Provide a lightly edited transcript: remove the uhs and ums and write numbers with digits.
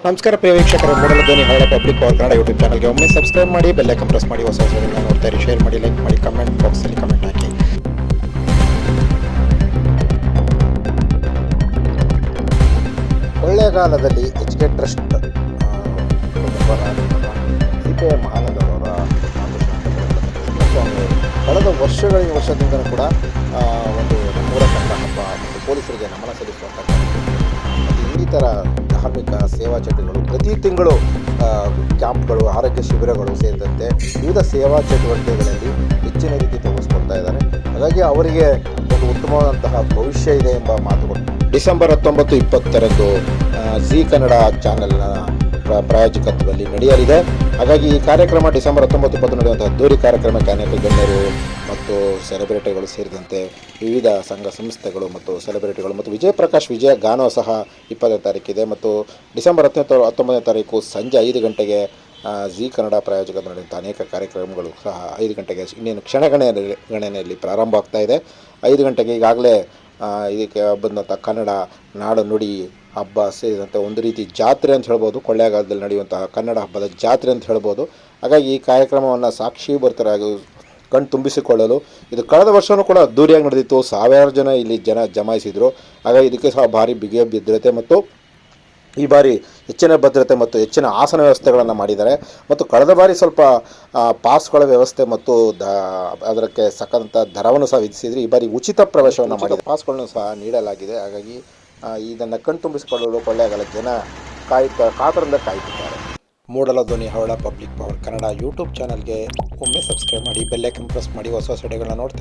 ನಮಸ್ಕಾರ ಪ್ರಿಯ ವೀಕ್ಷಕರೇ, ಮೂಡಲ ಧ್ವನಿ ಹರಳ ಪಬ್ಲಿಕ್ ಪವರ್ ಕನ್ನಡ ಯೂಟ್ಯೂಬ್ ಚಾನಲ್ಗೆ ಒಮ್ಮೆ ಸಬ್ಸ್ಕ್ರೈಬ್ ಮಾಡಿ, ಬೆಲ್ ಐಕಾನ್ ಪ್ರೆಸ್ ಮಾಡಿ, ಹೊಸ ಹೊಸಗಳನ್ನ ನೋಡ್ತಾ ಇರಿ. ಶೇರ್ ಮಾಡಿ, ಲೈಕ್ ಮಾಡಿ, ಕಮೆಂಟ್ ಬಾಕ್ಸಲ್ಲಿ ಕಮೆಂಟ್ ಹಾಕಿ. ಕೊಳ್ಳೇಗಾಲದಲ್ಲಿ HK ಟ್ರಸ್ಟ್ CPI ಮಹಾನಂದರವರ ಸ್ವಾಮಿ ಕಳೆದ ವರ್ಷದಿಂದ ಕೂಡ ಒಂದು ನಮ್ಮೂರ ಕನ್ನಡ ಹಬ್ಬ ಮತ್ತು ಪೊಲೀಸರಿಗೆ ನಮನ ಸಲ್ಲಿಸುವಂಥ ಮತ್ತು ಇನ್ನಿತರ ಧಾರ್ಮಿಕ ಸೇವಾ ಚಟುವಟಿಕೆಗಳು ಪ್ರತಿ ತಿಂಗಳು ಕ್ಯಾಂಪ್ಗಳು, ಆರೋಗ್ಯ ಶಿಬಿರಗಳು ಸೇರಿದಂತೆ ವಿವಿಧ ಸೇವಾ ಚಟುವಟಿಕೆಗಳಲ್ಲಿ ಹೆಚ್ಚಿನ ರೀತಿ ತೊಡಗಿಸ್ಕೊಳ್ತಾ ಇದ್ದಾರೆ. ಹಾಗಾಗಿ ಅವರಿಗೆ ಒಂದು ಉತ್ತಮವಾದಂತಹ ಭವಿಷ್ಯ ಇದೆ ಎಂಬ ಮಾತುಗಳು ಡಿಸೆಂಬರ್ 19-20 ಜೀ ಕನ್ನಡ ಚಾನೆಲ್ನ ಪ್ರಾಯೋಜಕತ್ವದಲ್ಲಿ ನಡೆಯಲಿದೆ. ಹಾಗಾಗಿ ಈ ಕಾರ್ಯಕ್ರಮ ಡಿಸೆಂಬರ್ 19-20 ನಡೆಯುವಂಥ ಅದ್ದೂರಿ ಕಾರ್ಯಕ್ರಮಕ್ಕೆ ಅನೇಕ ಗಣ್ಯರು ಮತ್ತು ಸೆಲೆಬ್ರಿಟಿಗಳು ಸೇರಿದಂತೆ ವಿವಿಧ ಸಂಘ ಸಂಸ್ಥೆಗಳು ಮತ್ತು ಸೆಲೆಬ್ರಿಟಿಗಳು ಮತ್ತು ವಿಜಯ ಗಾನೋ ಸಹ 20ನೇ ತಾರೀಕಿದೆ ಮತ್ತು ಡಿಸೆಂಬರ್ 19 ಸಂಜೆ 5 ಗಂಟೆಗೆ ಜೀ ಕನ್ನಡ ಪ್ರಾಯೋಜಕ ನಡೆಯುವಂಥ ಅನೇಕ ಕಾರ್ಯಕ್ರಮಗಳು ಸಹ 5 ಗಂಟೆಗೆ ಇನ್ನೇನು ಕ್ಷಣಗಣನೆಯಲ್ಲಿ ಪ್ರಾರಂಭ ಆಗ್ತಾ ಇದೆ. 5 ಗಂಟೆಗೆ ಈಗಾಗಲೇ ಇದಕ್ಕೆ ಬಂದಂಥ ಕನ್ನಡ ನಾಡು ನುಡಿ ಹಬ್ಬ ಸೇರಿದಂತೆ ಒಂದು ರೀತಿ ಜಾತ್ರೆ ಅಂತ ಹೇಳ್ಬೋದು, ಕೊಳ್ಳೇಗಾಲದಲ್ಲಿ ನಡೆಯುವಂತಹ ಕನ್ನಡ ಹಬ್ಬದ ಜಾತ್ರೆ ಅಂತ ಹೇಳ್ಬೋದು. ಹಾಗಾಗಿ ಈ ಕಾರ್ಯಕ್ರಮವನ್ನು ಸಾಕ್ಷೀಭೂತರಾಗಿ ಕಣ್ಣು ತುಂಬಿಸಿಕೊಳ್ಳಲು ಇದು ಕಳೆದ ವರ್ಷವೂ ಕೂಡ ಅದ್ದೂರಿಯಾಗಿ ನಡೆದಿತ್ತು. ಸಾವಿರಾರು ಜನ ಇಲ್ಲಿ ಜಮಾಯಿಸಿದರು. ಹಾಗಾಗಿ ಇದಕ್ಕೆ ಸಹ ಭಾರಿ ಬಿಗಿಯ ಭದ್ರತೆ ಮತ್ತು ಈ ಬಾರಿ ಹೆಚ್ಚಿನ ಭದ್ರತೆ ಮತ್ತು ಹೆಚ್ಚಿನ ಆಸನ ವ್ಯವಸ್ಥೆಗಳನ್ನು ಮಾಡಿದ್ದಾರೆ. ಮತ್ತು ಕಳೆದ ಬಾರಿ ಸ್ವಲ್ಪ ಪಾಸ್ಗಳ ವ್ಯವಸ್ಥೆ ಮತ್ತು ಅದಕ್ಕೆ ಸಕ್ಕಂಥ ದರವನ್ನು ಸಹ ವಿಧಿಸಿದರೆ ಈ ಬಾರಿ ಉಚಿತ ಪ್ರವೇಶವನ್ನು ಮಾಡಿದ ಪಾಸ್ಗಳನ್ನು ಸಹ ನೀಡಲಾಗಿದೆ. ಹಾಗಾಗಿ ಇದನ್ನು ಕಣ್ತುಂಬಿಸಿಕೊಳ್ಳಲು ಕೊಳ್ಳೇಗಾಲ ಜನ ಕಾತರದಿಂದ ಕಾಯುತ್ತಿದ್ದಾರೆ. ಮೂಡಲ ಧ್ವನಿ ಹವಳ ಪಬ್ಲಿಕ್ ಪವರ್ ಕನ್ನಡ ಯೂಟ್ಯೂಬ್ ಚಾನಲ್ಗೆ ಒಮ್ಮೆ ಸಬ್ಸ್ಕ್ರೈಬ್ ಮಾಡಿ, ಬೆಲ್ ಐಕಾನ್ ಪ್ರೆಸ್ ಮಾಡಿ, ಹೊಸ ವಿಡಿಯೋಗಳನ್ನ ನೋಡ್ತಾ